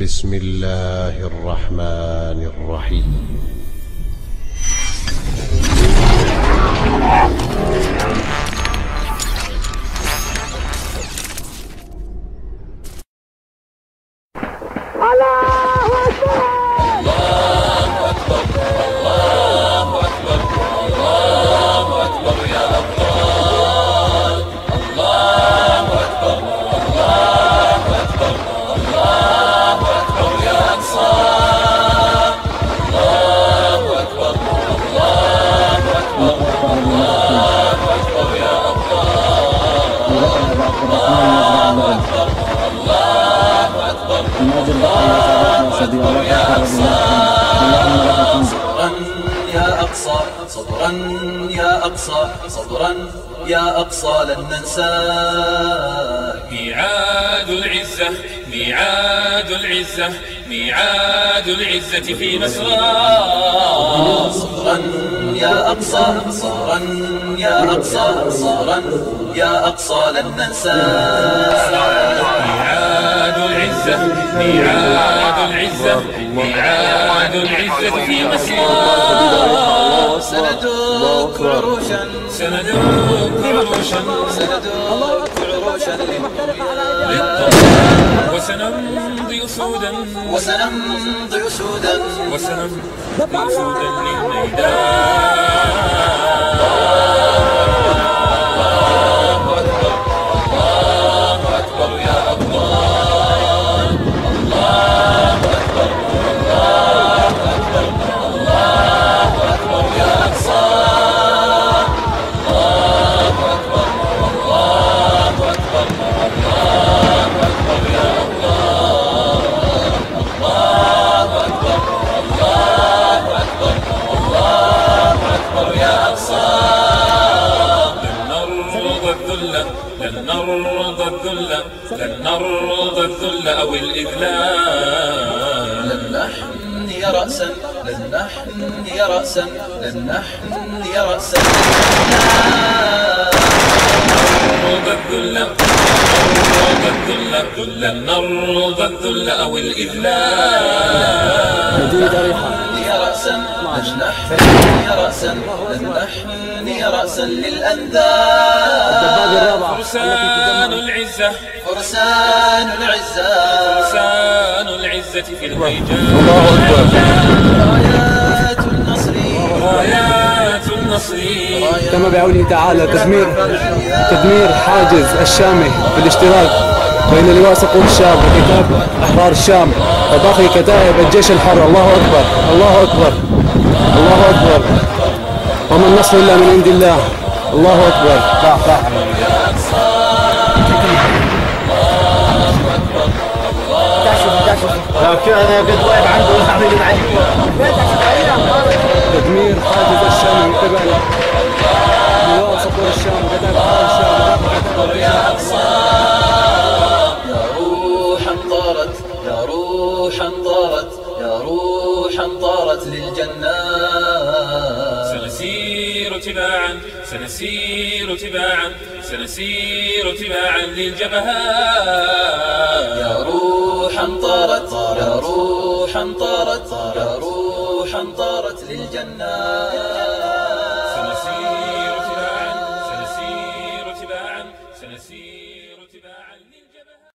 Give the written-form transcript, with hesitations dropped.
بسم الله الرحمن الرحيم. صبرا يا أقصى صبرا يا أقصى لن ننساك. ميعاد العزة ميعاد العزة ميعاد العزة في مسرى. صبرا يا أقصى صبرا يا أقصى صبرا يا أقصى لن ننساك. ميعاد العزة ميعاد العزة ميعاد العزة في مسرى. سندوك عروشا سندوك عروشا سندوك عروشا وسنمضي أسودا وسنمضي أسودا وسنمضي أسودا للميدان. لن نرضى الذل لن نرضى الذل أو الإذلال. لن نحني رأسا لن نحني رأسا لن نحني رأسا نرضى الذل لن نرضى الذل أو الإذلال. رأسا لن نحني رأسا لن نحني رأسا للأنذار. فرسان العزة فرسان العزة فرسان العزة في الهيجاء. رايات النصر رايات النصر تم بعونه تعالى تدمير حاجز الشامي بالاشتراك بين لواء صقور الشام وكتاب أحرار الشام وباقي كتائب الجيش الحر. الله أكبر الله أكبر الله أكبر، وما النصر إلا من عند الله. الله أكبر. تدمير حاجز الشام من قبل لواء صقور الشام وكتاب أحرار الشام. يا روحا طارت يا روحا طارت يا روحا طارت للجنات. سنسير تباعا سنسير تباعا سنسير تباعا للجبهات. يا روحا طارت يا روحا طارت يا روحا طارت للجنات.